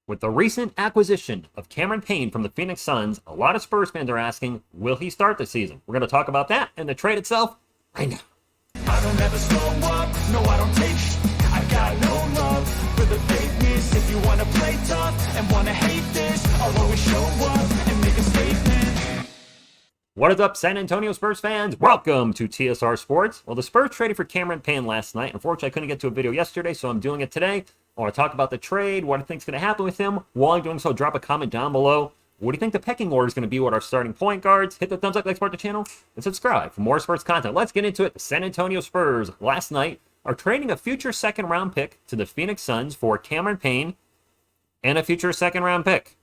With the recent acquisition of Cameron Payne from the Phoenix Suns, a lot of Spurs fans are asking, will he start the season? We're going to talk about that and the trade itself right now. I don't ever slow up, no I don't take I got no love for the fakeness. If you wanna play tough and wanna hate this, I'll always show up and make a statement. What is up, San Antonio Spurs fans? Welcome to TSR Sports. Well, the Spurs traded for Cameron Payne last night. Unfortunately, I couldn't get to a video yesterday, so I'm doing it today. I want to talk about the trade, what I think is going to happen with him. While I'm doing so, drop a comment down below. What do you think the pecking order is going to be with our starting point guards? Hit the thumbs up, like, support the channel, and subscribe for more Spurs content. Let's get into it. The San Antonio Spurs last night are trading a future second-round pick to the Phoenix Suns for Cameron Payne and a future second-round pick.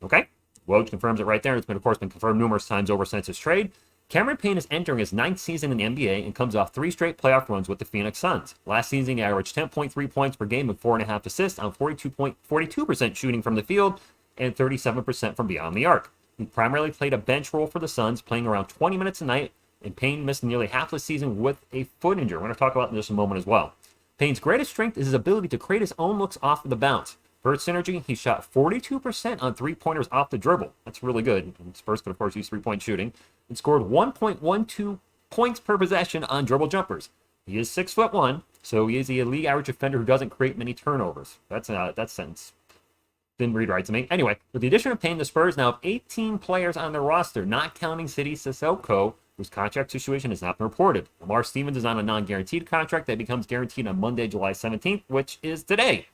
Okay? Woj confirms it right there. It's been, of course, been confirmed numerous times over since his trade. Cameron Payne is entering his 9th season in the NBA and comes off 3 straight playoff runs with the Phoenix Suns. Last season, he averaged 10.3 points per game and 4.5 assists on 42% shooting from the field and 37% from beyond the arc. He primarily played a bench role for the Suns, playing around 20 minutes a night, and Payne missed nearly half the season with a foot injury. We're going to talk about it in just a moment as well. Payne's greatest strength is his ability to create his own looks off the bounce. For its synergy, he shot 42% on three-pointers off the dribble. That's really good. And Spurs could, of course, use three-point shooting. And scored 1.12 points per possession on dribble jumpers. He is 6'1", so he is a league average defender who doesn't create many turnovers. That sentence didn't read right to me. Anyway, with the addition of Payne, the Spurs now have 18 players on their roster, not counting City Sissoko, whose contract situation has not been reported. Lamar Stevens is on a non-guaranteed contract that becomes guaranteed on Monday, July 17th, which is today.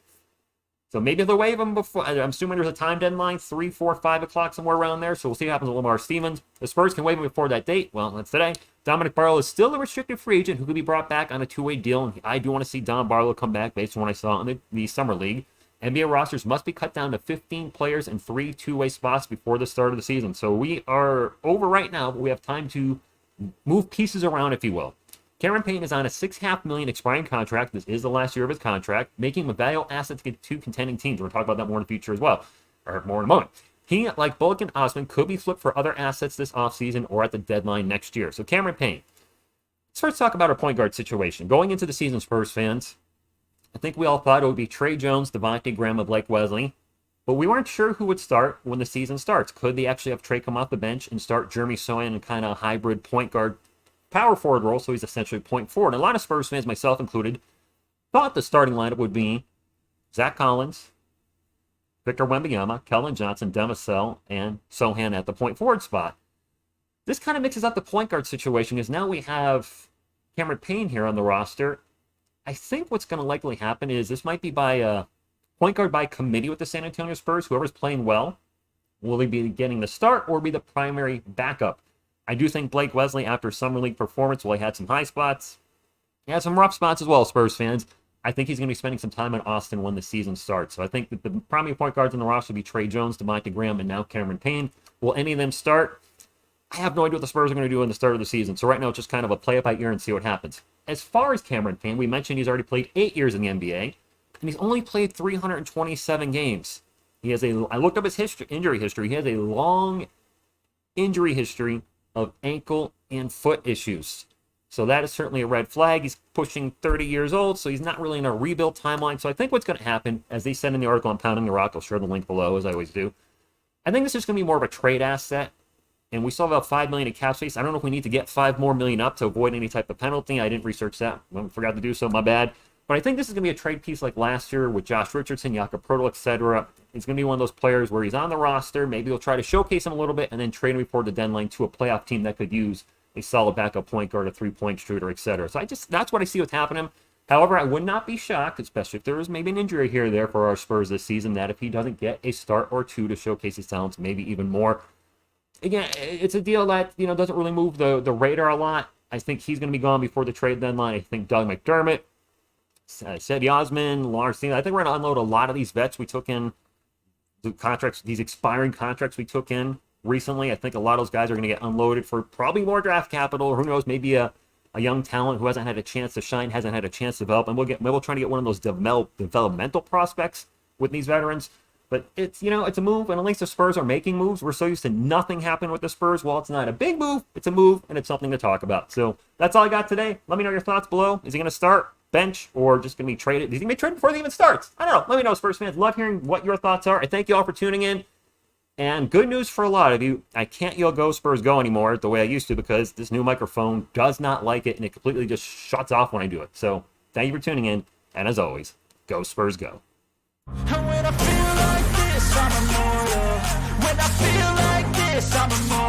So maybe they'll waive him before. I'm assuming there's a time deadline, 3, 4, 5 o'clock, somewhere around there. So we'll see what happens with Lamar Stevens. The Spurs can waive him before that date. Well, that's today. Dominic Barlow is still a restricted free agent who could be brought back on a two-way deal. And I do want to see Don Barlow come back based on what I saw in the Summer League. NBA rosters must be cut down to 15 players and 3 two-way spots before the start of the season. So we are over right now, but we have time to move pieces around, if you will. Cameron Payne is on a $6.5 million expiring contract. This is the last year of his contract, making him a valuable asset to get to contending teams. We're going to talk about that more in the future as well, or more in a moment. He, like Bullock and Osman, could be flipped for other assets this offseason or at the deadline next year. So Cameron Payne. Let's first talk about our point guard situation. Going into the season, Spurs fans, I think we all thought it would be Trey Jones, Devontae Graham, and Blake Wesley, but we weren't sure who would start when the season starts. Could they actually have Trey come off the bench and start Jeremy Sohan in kind of a hybrid point guard power forward role, so he's essentially point forward? And a lot of Spurs fans, myself included, thought the starting lineup would be Zach Collins, Victor Wembanyama, Kellen Johnson, Demisel, and Sohan at the point forward spot. This kind of mixes up the point guard situation because now we have Cameron Payne here on the roster. I think what's going to likely happen is this might be by a point guard by committee with the San Antonio Spurs. Whoever's playing well, will he be getting the start or be the primary backup? I do think Blake Wesley, after Summer League performance, well, he had some high spots. He had some rough spots as well, Spurs fans. I think he's going to be spending some time in Austin when the season starts. So I think that the primary point guards on the roster will be Trey Jones, Devontae Graham, and now Cameron Payne. Will any of them start? I have no idea what the Spurs are going to do in the start of the season. So right now, it's just kind of a play it by ear and see what happens. As far as Cameron Payne, we mentioned he's already played 8 years in the NBA, and he's only played 327 games. I looked up his injury history. He has a long injury history of ankle and foot issues. So that is certainly a red flag. He's pushing 30 years old, so he's not really in a rebuild timeline. So I think what's going to happen, as they said in the article on Pounding the Rock, I'll share the link below, as I always do. I think this is going to be more of a trade asset, and we still have about $5 million in cap space. I don't know if we need to get $5 more million up to avoid any type of penalty. I didn't research that. I forgot to do so, my bad. But I think this is going to be a trade piece like last year with Josh Richardson, Jakob Poeltl, etc. He's going to be one of those players where he's on the roster. Maybe they'll try to showcase him a little bit and then trade him before the deadline to a playoff team that could use a solid backup point guard, a three-point shooter, etc. So that's what I see what's happening. However, I would not be shocked, especially if there is maybe an injury here or there for our Spurs this season, that if he doesn't get a start or two to showcase his talents, maybe even more. Again, it's a deal that doesn't really move the radar a lot. I think he's going to be gone before the trade deadline. I think Doug McDermott, Cedi Osman, Lars Stevens, I think we're going to unload a lot of these vets we took in, the contracts, these expiring contracts we took in recently. I think a lot of those guys are going to get unloaded for probably more draft capital, or who knows, maybe a young talent who hasn't had a chance to shine, hasn't had a chance to develop, and we'll try to get one of those developmental prospects with these veterans. But it's a move, and at least the Spurs are making moves. We're so used to nothing happening with the Spurs. Well, it's not a big move, it's a move, and it's something to talk about. So that's all I got today. Let me know your thoughts below. Is he going to start? bench or just going to be traded? Is he going to be traded before the even starts? I don't know. Let me know, Spurs fans. Love hearing what your thoughts are. I thank you all for tuning in. And good news for a lot of you, I can't yell Go Spurs Go anymore the way I used to because this new microphone does not like it and it completely just shuts off when I do it. So thank you for tuning in. And as always, Go Spurs Go. And when I feel like this, I'm immortal. When I feel like this, I'm immortal.